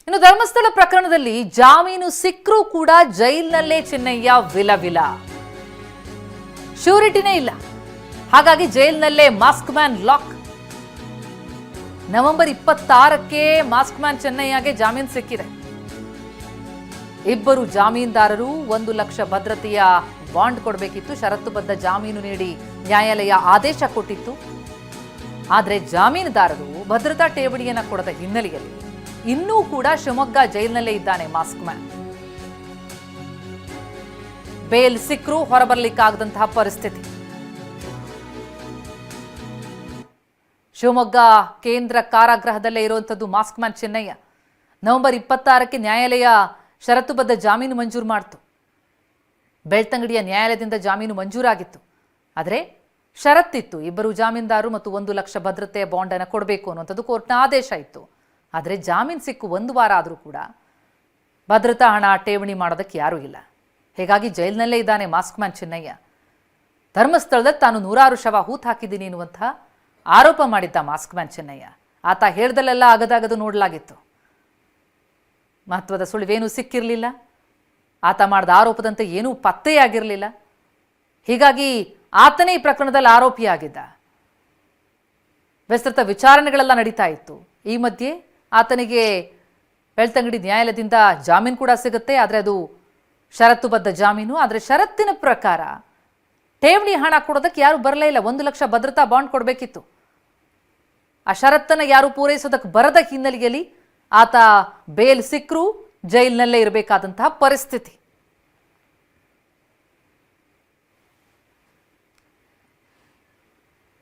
ಇನ್ನು ಧರ್ಮಸ್ಥಳ ಪ್ರಕರಣದಲ್ಲಿ ಜಾಮೀನು ಸಿಕ್ಕರೂ ಕೂಡ ಜೈಲಿನಲ್ಲೇ ಚಿನ್ನಯ್ಯ ವಿಲವಿಲ. ಶ್ಯೂರಿಟಿನೇ ಇಲ್ಲ, ಹಾಗಾಗಿ ಜೈಲಿನಲ್ಲೇ ಮಾಸ್ಕ್ ಮ್ಯಾನ್ ಲಾಕ್. ನವೆಂಬರ್ 26ಕ್ಕೆ ಮಾಸ್ಕ್ ಮ್ಯಾನ್ ಚೆನ್ನಯ್ಯಗೆ ಜಾಮೀನು ಸಿಕ್ಕಿದೆ. ಇಬ್ಬರು ಜಾಮೀನ್ದಾರರು 1 ಲಕ್ಷ ಭದ್ರತೆಯ ಬಾಂಡ್ ಕೊಡಬೇಕಿತ್ತು. ಷರತ್ತುಬದ್ಧ ಜಾಮೀನು ನೀಡಿ ನ್ಯಾಯಾಲಯ ಆದೇಶ ಕೊಟ್ಟಿತ್ತು. ಆದರೆ ಜಾಮೀನುದಾರರು ಭದ್ರತಾ ಠೇವಣಿಯನ್ನ ಕೊಡದ ಹಿನ್ನೆಲೆಯಲ್ಲಿ ಇನ್ನೂ ಕೂಡ ಶಿವಮೊಗ್ಗ ಜೈಲಿನಲ್ಲೇ ಇದ್ದಾನೆ ಮಾಸ್ಕ್ ಮ್ಯಾನ್. ಬೇಲ್ ಸಿಕ್ಕರೂ ಹೊರಬರಲಿಕ್ಕಾಗದಂತಹ ಪರಿಸ್ಥಿತಿ. ಶಿವಮೊಗ್ಗ ಕೇಂದ್ರ ಕಾರಾಗೃಹದಲ್ಲೇ ಇರುವಂಥದ್ದು ಮಾಸ್ಕ್ ಮ್ಯಾನ್ ಚೆನ್ನಯ್ಯ. ನವೆಂಬರ್ 26ಕ್ಕೆ ನ್ಯಾಯಾಲಯ ಷರತ್ತುಬದ್ಧ ಜಾಮೀನು ಮಂಜೂರು ಮಾಡಿತು. ಬೆಳ್ತಂಗಡಿಯ ನ್ಯಾಯಾಲಯದಿಂದ ಜಾಮೀನು ಮಂಜೂರಾಗಿತ್ತು. ಆದರೆ ಷರತ್ತಿತ್ತು, ಇಬ್ಬರು ಜಾಮೀನ್ದಾರರು ಮತ್ತು 1 ಲಕ್ಷ ಭದ್ರತೆಯ ಬಾಂಡ್ ಅನ್ನು ಕೊಡಬೇಕು ಅನ್ನುವಂಥದ್ದು ಕೋರ್ಟ್ನ ಆದೇಶ ಇತ್ತು. ಆದರೆ ಜಾಮೀನು ಸಿಕ್ಕು 1 ವಾರ ಆದರೂ ಕೂಡ ಭದ್ರತಾ ಹಣ ಠೇವಣಿ ಮಾಡೋದಕ್ಕೆ ಯಾರೂ ಇಲ್ಲ. ಹೀಗಾಗಿ ಜೈಲಿನಲ್ಲೇ ಇದ್ದಾನೆ ಮಾಸ್ಕ್ ಮ್ಯಾನ್ ಚೆನ್ನಯ್ಯ. ಧರ್ಮಸ್ಥಳದಲ್ಲಿ ತಾನು 100 ಶವ ಹೂತು ಹಾಕಿದ್ದೀನಿ ಎನ್ನುವಂತಹ ಆರೋಪ ಮಾಡಿದ್ದ ಮಾಸ್ಕ್ ಮ್ಯಾನ್ ಚೆನ್ನಯ್ಯ. ಆತ ಹೇಳ್ದಲ್ಲೆಲ್ಲ ಆಗದಾಗದು ನೋಡಲಾಗಿತ್ತು. ಮಹತ್ವದ ಸುಳಿವೇನೂ ಸಿಕ್ಕಿರಲಿಲ್ಲ. ಆತ ಮಾಡಿದ ಆರೋಪದಂತೆ ಏನೂ ಪತ್ತೆಯಾಗಿರಲಿಲ್ಲ. ಹೀಗಾಗಿ ಆತನೇ ಈ ಪ್ರಕರಣದಲ್ಲಿ ಆರೋಪಿಯಾಗಿದ್ದ. ವಿಸ್ತೃತ ವಿಚಾರಣೆಗಳೆಲ್ಲ ನಡೀತಾ ಇತ್ತು. ಈ ಮಧ್ಯೆ ಆತನಿಗೆ ಬೆಳ್ತಂಗಡಿ ನ್ಯಾಯಾಲಯದಿಂದ ಜಾಮೀನು ಕೂಡ ಸಿಗುತ್ತೆ. ಆದರೆ ಅದು ಷರತ್ತುಬದ್ಧ ಜಾಮೀನು. ಆದರೆ ಷರತ್ತಿನ ಪ್ರಕಾರ ಠೇವಣಿ ಹಣ ಕೊಡೋದಕ್ಕೆ ಯಾರು ಬರಲೇ ಇಲ್ಲ. 1 ಲಕ್ಷ ಭದ್ರತಾ ಬಾಂಡ್ ಕೊಡಬೇಕಿತ್ತು. ಆ ಷರತ್ತನ್ನು ಯಾರು ಪೂರೈಸೋದಕ್ಕೆ ಬರದ ಹಿನ್ನೆಲೆಯಲ್ಲಿ ಆತ ಬೇಲ್ ಸಿಕ್ಕರೂ ಜೈಲಿನಲ್ಲೇ ಇರಬೇಕಾದಂತಹ ಪರಿಸ್ಥಿತಿ.